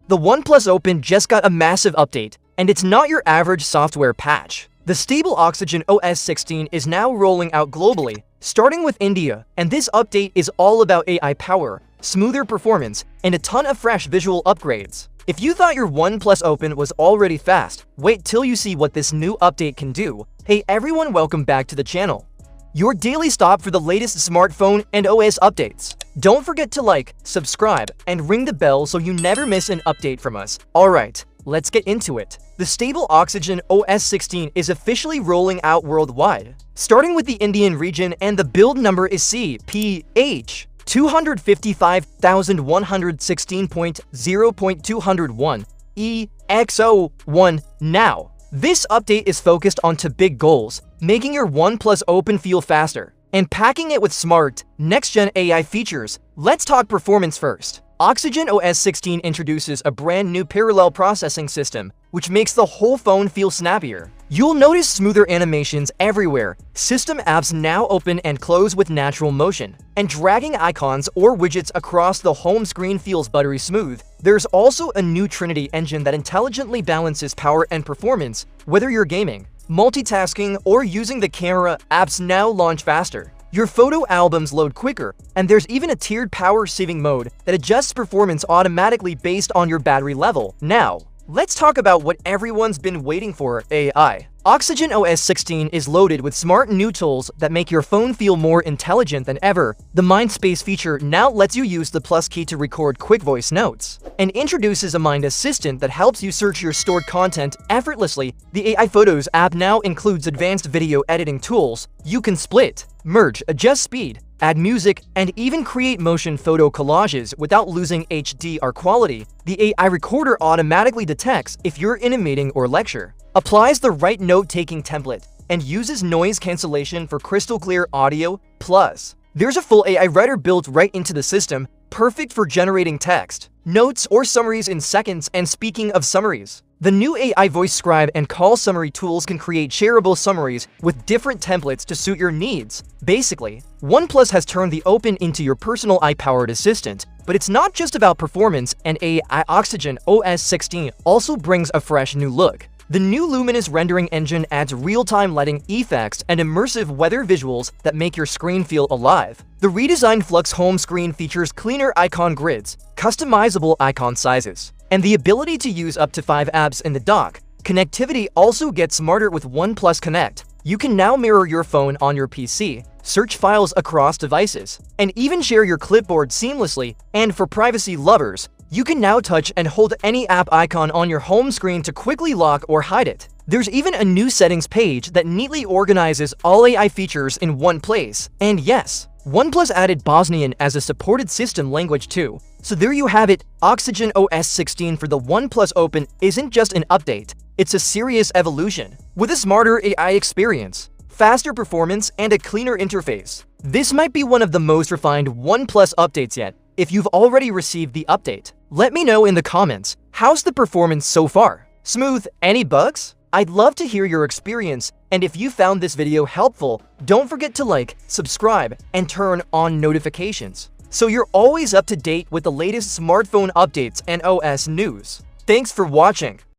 The OnePlus Open just got a massive update, and it's not your average software patch. The stable OxygenOS 16 is now rolling out globally, starting with India, and this update is all about AI power, smoother performance, and a ton of fresh visual upgrades. If you thought your OnePlus Open was already fast, wait till you see what this new update can do. Hey everyone, welcome back to the channel, your daily stop for the latest smartphone and OS updates. Don't forget to like, subscribe, and ring the bell so you never miss an update from us. Alright, let's get into it. The stable OxygenOS 16 is officially rolling out worldwide, starting with the Indian region, and the build number is CPH 255,116.0.201 EXO1. Now, this update is focused on two big goals: making your OnePlus Open feel faster and packing it with smart, next-gen AI features. Let's talk performance first. OxygenOS 16 introduces a brand new parallel processing system, which makes the whole phone feel snappier. You'll notice smoother animations everywhere. System apps now open and close with natural motion, and dragging icons or widgets across the home screen feels buttery smooth. There's also a new Trinity engine that intelligently balances power and performance. Whether you're gaming, multitasking, or using the camera, apps now launch faster. Your photo albums load quicker, and there's even a tiered power-saving mode that adjusts performance automatically based on your battery level. Now, let's talk about what everyone's been waiting for: AI. OxygenOS 16 is loaded with smart new tools that make your phone feel more intelligent than ever. The Mind Space feature now lets you use the plus key to record quick voice notes, and introduces a Mind Assistant that helps you search your stored content effortlessly. The AI Photos app now includes advanced video editing tools. You can split, merge, adjust speed, add music, and even create motion photo collages without losing HDR quality. The AI Recorder automatically detects if you're in a meeting or lecture, applies the right note-taking template, and uses noise cancellation for crystal clear audio. Plus, there's a full AI writer built right into the system, perfect for generating text, notes, or summaries in seconds. And speaking of summaries, the new AI voice scribe and call summary tools can create shareable summaries with different templates to suit your needs. Basically, OnePlus has turned the Open into your personal AI-powered assistant. But it's not just about performance, and AI. OxygenOS 16 also brings a fresh new look. The new luminous rendering engine adds real-time lighting effects and immersive weather visuals that make your screen feel alive. The redesigned Flux home screen features cleaner icon grids, customizable icon sizes, and the ability to use up to 5 apps in the dock. Connectivity also gets smarter with OnePlus Connect. You can now mirror your phone on your PC, search files across devices, and even share your clipboard seamlessly. And for privacy lovers, you can now touch and hold any app icon on your home screen to quickly lock or hide it. There's even a new settings page that neatly organizes all AI features in one place. And yes, OnePlus added Bosnian as a supported system language too. So there you have it. OxygenOS 16 for the OnePlus Open isn't just an update, it's a serious evolution. With a smarter AI experience, faster performance, and a cleaner interface, this might be one of the most refined OnePlus updates yet. If you've already received the update, let me know in the comments. How's the performance so far? Smooth? Any bugs? I'd love to hear your experience. And if you found this video helpful, don't forget to like, subscribe, and turn on notifications so you're always up to date with the latest smartphone updates and OS news. Thanks for watching.